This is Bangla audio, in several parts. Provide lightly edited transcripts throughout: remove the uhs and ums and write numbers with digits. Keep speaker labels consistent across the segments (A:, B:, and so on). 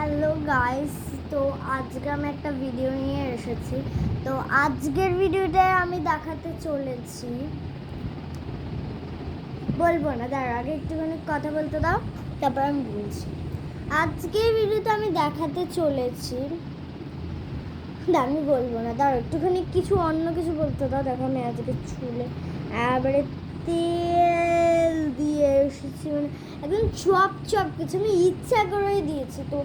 A: হ্যালো গাইস, তো আজকে আমি একটা ভিডিও নিয়ে এসেছি। তো আজকের ভিডিওটায় আমি দেখাতে চলেছি, বলবো না, তার আগে একটুখানি কথা বলতে দাও, তারপর আমি বলছি। আজকের ভিডিওতে আমি দেখাতে চলেছি, আমি বলবো না, তার একটুখানি কিছু অন্য কিছু বলতে দাও। দেখো আমি আজকে চুলে এবারে তেল দিয়ে এসেছি, মানে একদম চপ চপ কিছু আমি ইচ্ছা করেই দিয়েছি। তো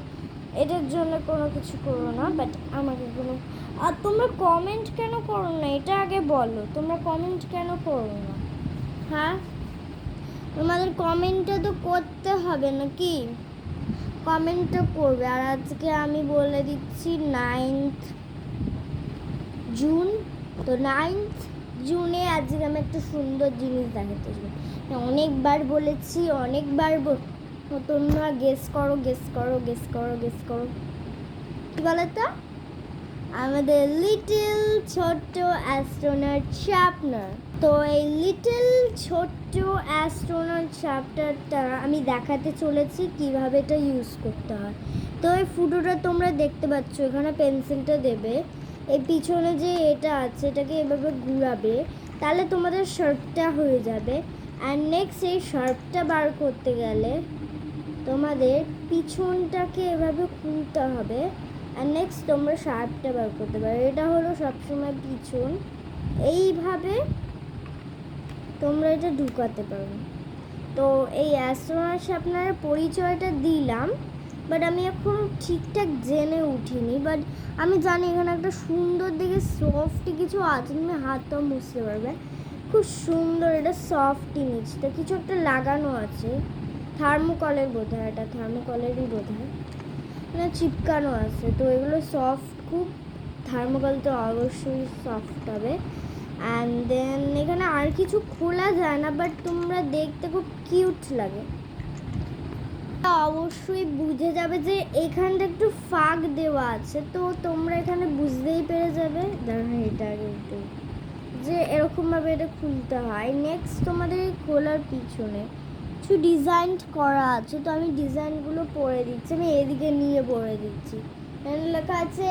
A: এটার জন্য কোনো কিছু করো না, বাট আমাকে কোনো, আর তোমরা কমেন্ট কেন করো না এটা আগে বলো, তোমরা কমেন্ট কেন করো না? হ্যাঁ, তোমাদের কমেন্টটা তো করতে হবে নাকি? কমেন্টটা করবে। আর আজকে আমি বলে দিচ্ছি 9th জুন। তো 9th জুনে আজকে আমি একটা সুন্দর জিনিস দেখাতে চাই। অনেকবার বলেছি, অনেকবার তোমরা গেস করো গেস করো গেস করো গেস করো, কি বলো তো? আমাদের লিটল ছোট্ট অ্যাস্ট্রোনট শার্পনার। তো এই লিটল ছোট্ট অ্যাস্ট্রোনট শার্পনারটা আমি দেখাতে চলেছি কিভাবে এটা ইউজ করতে হয়। তো এই ফুটোটা তোমরা দেখতে পাচ্ছ, এখানে পেন্সিলটা দেবে, এই পিছনে যে এটা আছে এটাকে এভাবে ঘুরাবে, তাহলে তোমাদের শার্পটা হয়ে যাবে। আর নেক্সট এই শার্পটা বার করতে গেলে তোমাদের পিছনটাকে এভাবে খুলতে হবে। আর নেক্সট তোমরা শার্পটা বার করতে পারো। এটা হলো সবসময় পিছন, এইভাবে তোমরা এটা ঢুকাতে পারো। তো এই অ্যাস্ট্রোনট আপনার পরিচয়টা দিলাম, বাট আমি এখন ঠিকঠাক জেনে উঠিনি। বাট আমি জানি এখানে একটা সুন্দর দেখে সফট কিছু আছে, তুমি হাতটাও মুছতে পারবে, খুব সুন্দর। এটা সফট নিচটা কিছু একটা লাগানো আছে, থার্মোকলের বোধ হয়, এটা থার্মোকলেরই বোধ হয়, মানে চিপকানো আছে। তো এগুলো সফট খুব, থার্মোকল তো অবশ্যই সফট হবে। অ্যান্ড দেন এখানে আর কিছু খোলা যায় না, বাট তোমরা দেখতে খুব কিউট লাগে। অবশ্যই বুঝে যাবে যে এখানটা একটু ফাঁক দেওয়া আছে, তো তোমরা এখানে বুঝতেই পেরে যাবে। দেখো এটা একটু যে এরকমভাবে এটা খুলতে হয়। নেক্সট তোমাদের এই খোলার পিছনে কিছু ডিজাইন করা আছে, তো আমি ডিজাইনগুলো পড়ে দিচ্ছি, আমি এদিকে নিয়ে পড়ে দিচ্ছি। এখানে লেখা আছে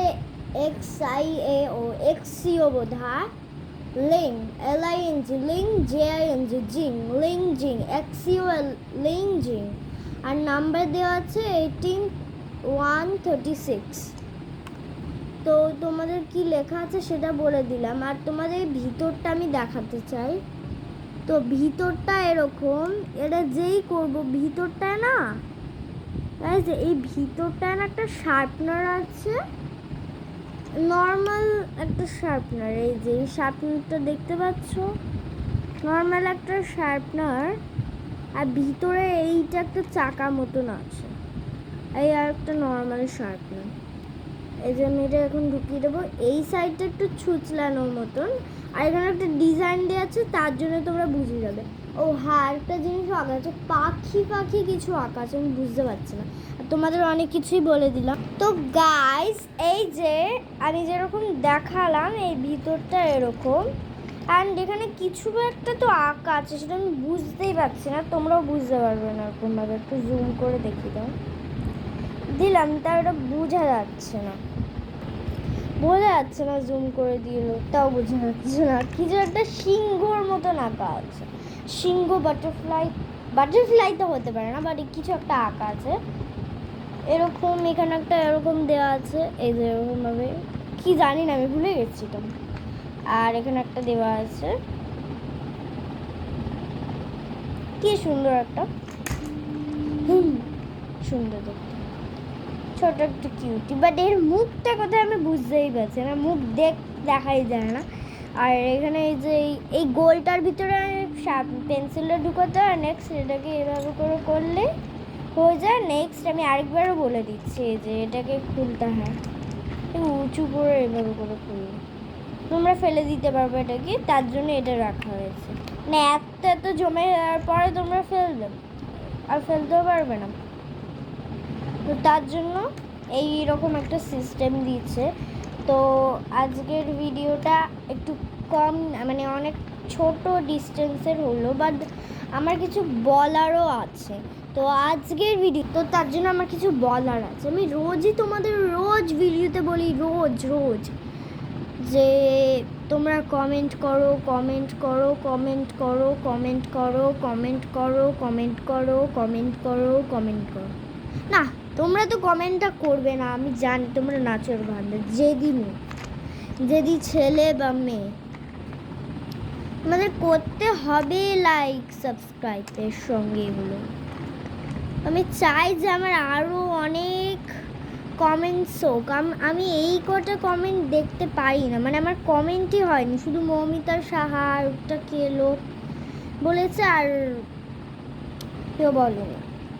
A: XIAO XCO বোধ হয়, লিং LING লিং JING জিং লিং জিং XCO লিং জিং। আর নাম্বার দেওয়া আছে 18136। তো তোমাদের কি লেখা আছে সেটা বলে দিলাম। আর তোমাদের ভিতরটা আমি দেখাতে চাই। তো ভিতরটা এরকম, এটা যেই করব ভিতরটায় না, এই ভিতরটায় না একটা শার্পনার আছে, নর্মাল একটা শার্পনার। এই যে এই শার্পনারটা দেখতে পাচ্ছ, নর্মাল একটা শার্পনার। আর ভিতরে এইটা একটা চাকা মতন আছে, এই আর একটা নর্মাল শার্পনার। এই যে আমি এটা এখন ঢুকিয়ে দেবো। এই সাইডটা একটু ছুঁচলানোর মতন, আর এখানে একটা ডিজাইন দেওয়া আছে, তার জন্য তোমরা বুঝে যাবে। ও হ্যাঁ, একটা জিনিস আঁকা আছে, পাখি পাখি কিছু আঁকা আছে, আমি বুঝতে পারছি না। আর তোমাদের অনেক কিছুই বলে দিলাম। তো গাইস, এই যে আমি যেরকম দেখালাম এই ভিতরটা এরকম, অ্যান্ড এখানে কিছু একটা তো আঁকা আছে, সেটা আমি বুঝতেই পারছি না, তোমরাও বুঝতে পারবে না এরকমভাবে। একটু জুম করে দেখিয়ে দাও, দিলাম, তাও এটা বোঝা যাচ্ছে না, জুম করে দিল তাও বোঝা যাচ্ছে না। কিছু একটা সিংহর মতন আঁকা আছে, সিংহ, বাটারফ্লাই তো হতে পারে না, বাট কিছু একটা আঁকা আছে এরকম। এখানে একটা এরকম দেওয়া আছে, এই যে এরকমভাবে, কি জানি না, আমি ভুলে গেছি তো। আর এখানে একটা দেওয়া আছে, কি সুন্দর একটা, সুন্দর দেখতে, ছোট একটা কিউটি, বাট এর মুখটা কোথায় আমি বুঝতেই পারছি না, মুখ দেখাই যায় না। আর এখানে এই যে এই গোলটার ভিতরে পেন্সিলটা ঢুকাতে হয়। নেক্সট এটাকে এভাবে করে করলে হয়ে যায়। নেক্সট আমি আরেকবারও বলে দিচ্ছি যে এটাকে খুলতে হয় উঁচু করে, এভাবে করে খুললে তোমরা ফেলে দিতে পারবে এটাকে, তার জন্য এটা রাখা হয়েছে। মানে এত জমে যাওয়ার পরে তোমরা ফেলবে, আর ফেলতেও পারবে না, তো তার জন্য এই রকম একটা সিস্টেম দিচ্ছে। তো আজকের ভিডিওটা একটু কম, মানে অনেক ছোট ডিস্টেন্সের হলো, বাট আমার কিছু বলারও আছে। তো আজকের ভিডিও তো তার জন্য আমার কিছু বলার আছে। আমি রোজই তোমাদের ভিডিওতে বলি রোজ যে তোমরা কমেন্ট করো কমেন্ট করো কমেন্ট করো কমেন্ট করো কমেন্ট করো কমেন্ট করো কমেন্ট করো কমেন্ট করো। না, তোমরা তো কমেন্টটা করবে না, আমি জানি তোমরা নাচর ভান্ডার যেদি ছেলে বা মেয়ে, তোমাদের করতে হবে লাইক সাবস্ক্রাইবের সঙ্গে এগুলো। আমি চাই যে আমার আরও অনেক কমেন্টস হোক। আমি এই কটা কমেন্ট দেখতে পারি না, মানে আমার কমেন্টই হয়নি, শুধু মৌমিতা সাহা আর একটা কে লোক বলেছে আর কেউ বলেনি।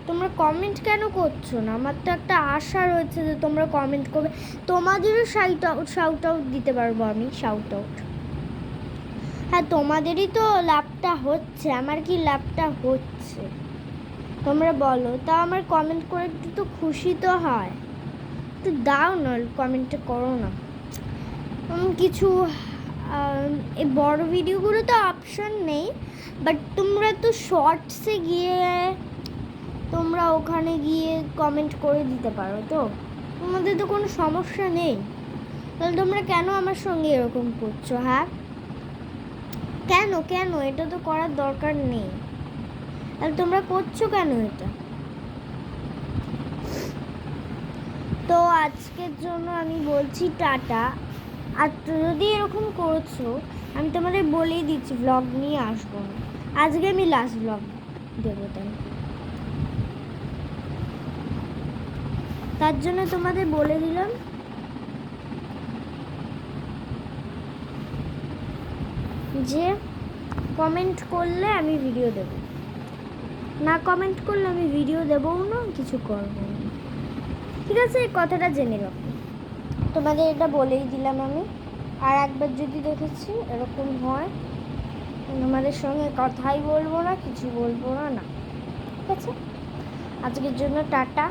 A: তোমরা কমেন্ট কেন করছো না? আমার তো একটা আশা রয়েছে যে তোমরা কমেন্ট করবে, তোমাদেরও শাউট আউট দিতে পারবো আমি, শাউট আউট। হ্যাঁ, তোমাদেরই তো লাভটা হচ্ছে, আমার কি লাভটা হচ্ছে তোমরা বলো। তা আমার কমেন্ট করে একটু তো খুশি তো হয়, একটু দাও না, কমেন্টটা করো না। কিছু এই বড় ভিডিওগুলো তো অপশান নেই, বাট তোমরা তো শর্টসে গিয়ে তোমরা ওখানে গিয়ে কমেন্ট করে দিতে পারো, তো তোমাদের তো কোনো সমস্যা নেই। তাহলে তোমরা কেন আমার সঙ্গে এরকম করছো? হ্যাঁ, কেন এটা তো করার দরকার নেই, তাহলে তোমরা করছো কেন এটা? তো আজকের জন্য আমি বলছি টাটা। আর যদি এরকম করছো, আমি তোমাদের বলেই দিচ্ছি ব্লগ নিয়ে আসবো না, আজকে আমি লাস্ট ব্লগ দেবো। তার জন্য তোমাদের বলে দিলাম যে কমেন্ট করলে আমি ভিডিও দেব, না কমেন্ট করলে আমি ভিডিও দেবও না, কিছু করবো না। ঠিক আছে, এই কথাটা জেনে রাখো, তোমাদের এটা বলেই দিলাম আমি। আর একবার যদি দেখেছি এরকম হয়, তোমাদের সঙ্গে কথাই বলবো না, কিছু বলবো না। ঠিক আছে, আজকের জন্য টাটা।